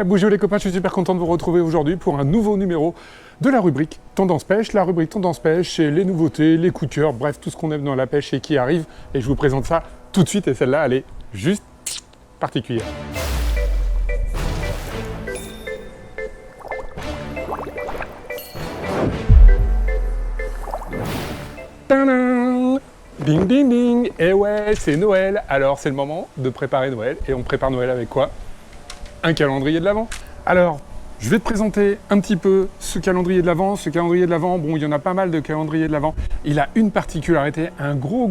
Bonjour les copains, je suis super content de vous retrouver aujourd'hui pour un nouveau numéro de la rubrique Tendance Pêche. La rubrique Tendance Pêche, c'est les nouveautés, les coups de cœur, bref, tout ce qu'on aime dans la pêche et qui arrive. Et je vous présente ça tout de suite et celle-là, elle est juste particulière. Tadam! Ding ding ding! Et ouais, c'est Noël. Alors c'est le moment de préparer Noël. Et on prépare Noël avec quoi? Un calendrier de l'Avent. Alors, je vais te présenter un petit peu ce calendrier de l'Avent. Ce calendrier de l'Avent, bon, il y en a pas mal de calendriers de l'Avent. Il a une particularité, un gros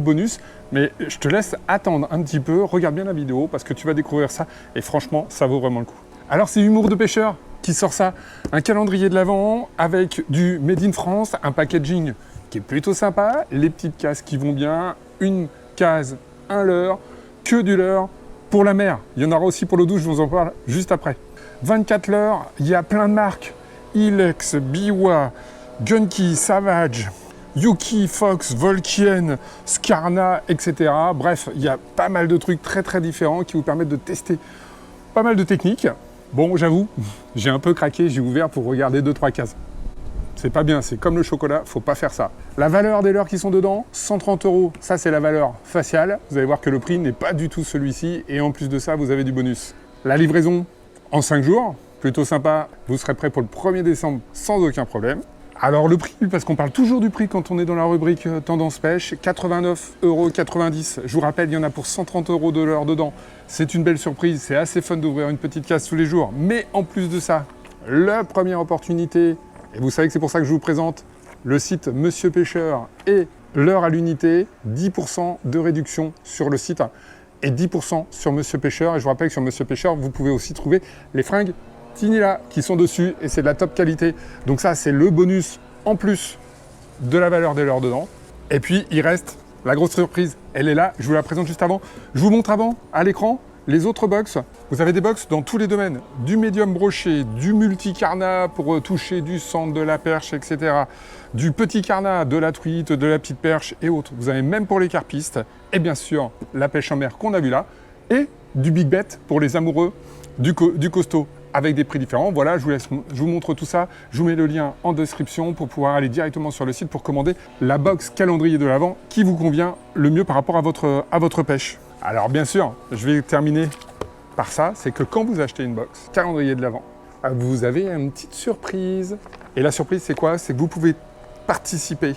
bonus. Mais je te laisse attendre un petit peu. Regarde bien la vidéo parce que tu vas découvrir ça. Et franchement, ça vaut vraiment le coup. Alors, c'est Humour de pêcheur qui sort ça. Un calendrier de l'Avent avec du Made in France, un packaging qui est plutôt sympa. Les petites cases qui vont bien. Une case, un leurre, que du leurre. Pour la mer, il y en aura aussi pour l'eau douce, je vous en parle juste après. 24 leurres, il y a plein de marques. Ilex, Biwa, Gunky, Savage, Yuki, Fox, Volkien, Skarna, etc. Bref, il y a pas mal de trucs très différents qui vous permettent de tester pas mal de techniques. Bon, j'avoue, j'ai un peu craqué, j'ai ouvert pour regarder 2-3 cases. C'est pas bien, c'est comme le chocolat, faut pas faire ça. La valeur des leurres qui sont dedans, 130 €, ça c'est la valeur faciale. Vous allez voir que le prix n'est pas du tout celui-ci et en plus de ça, vous avez du bonus. La livraison en 5 jours, plutôt sympa, vous serez prêt pour le 1er décembre sans aucun problème. Alors le prix, parce qu'on parle toujours du prix quand on est dans la rubrique Tendance Pêche, 89,90 €. Je vous rappelle, il y en a pour 130 € de l'heure dedans. C'est une belle surprise, c'est assez fun d'ouvrir une petite case tous les jours. Mais en plus de ça, la première opportunité, et vous savez que c'est pour ça que je vous présente le site Monsieur Pêcheur et l'heure à l'unité, 10% de réduction sur le site et 10% sur Monsieur Pêcheur. Et je vous rappelle que sur Monsieur Pêcheur, vous pouvez aussi trouver les fringues Tinila qui sont dessus et c'est de la top qualité. Donc ça, c'est le bonus en plus de la valeur des leurres dedans. Et puis, il reste la grosse surprise. Elle est là, je vous la présente juste avant. Je vous montre avant, à l'écran, les autres box. Vous avez des box dans tous les domaines, du médium broché, du multi-carnat pour toucher du centre, de la perche, etc. Du petit carnat, de la truite, de la petite perche et autres. Vous avez même pour les carpistes, et bien sûr la pêche en mer qu'on a vu là, et du big bet pour les amoureux du costaud, avec des prix différents. Voilà, je vous montre tout ça. Je vous mets le lien en description pour pouvoir aller directement sur le site pour commander la box calendrier de l'Avent qui vous convient le mieux par rapport à votre pêche. Alors bien sûr, je vais terminer par ça, c'est que quand vous achetez une box calendrier de l'Avent, vous avez une petite surprise. Et la surprise, c'est quoi? C'est que vous pouvez participer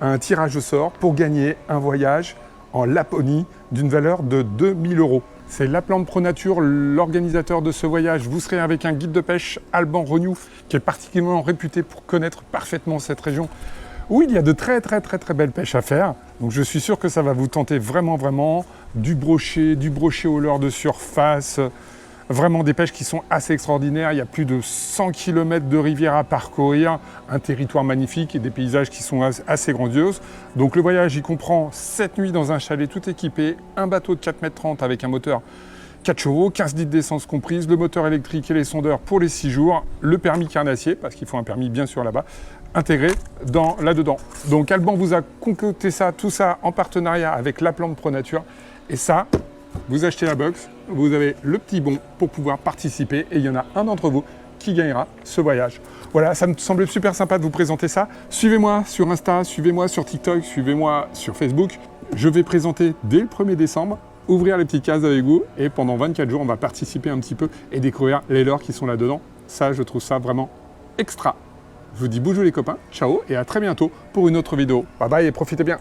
à un tirage au sort pour gagner un voyage en Laponie d'une valeur de 2000 €. C'est La Plante Pro Nature, l'organisateur de ce voyage. Vous serez avec un guide de pêche, Alban Renew, qui est particulièrement réputé pour connaître parfaitement cette région, où il y a de très belles pêches à faire. Donc je suis sûr que ça va vous tenter vraiment. Du brochet au leurre de surface, vraiment des pêches qui sont assez extraordinaires. Il y a plus de 100 km de rivière à parcourir, un territoire magnifique et des paysages qui sont assez grandioses. Donc le voyage, il comprend 7 nuits dans un chalet tout équipé, un bateau de 4,30 m avec un moteur 4 chevaux, 15 litres d'essence comprise, le moteur électrique et les sondeurs pour les 6 jours, le permis carnassier, parce qu'il faut un permis bien sûr là-bas, intégré là-dedans. Donc Alban vous a concocté tout ça en partenariat avec La Plante Pro Nature. Et ça, vous achetez la box, vous avez le petit bon pour pouvoir participer et il y en a un d'entre vous qui gagnera ce voyage. Voilà, ça me semblait super sympa de vous présenter ça. Suivez-moi sur Insta, suivez-moi sur TikTok, suivez-moi sur Facebook. Je vais présenter dès le 1er décembre, ouvrir les petites cases avec vous et pendant 24 jours, on va participer un petit peu et découvrir les leurres qui sont là-dedans. Ça, je trouve ça vraiment extra. Je vous dis bonjour les copains, ciao et à très bientôt pour une autre vidéo. Bye bye et profitez bien.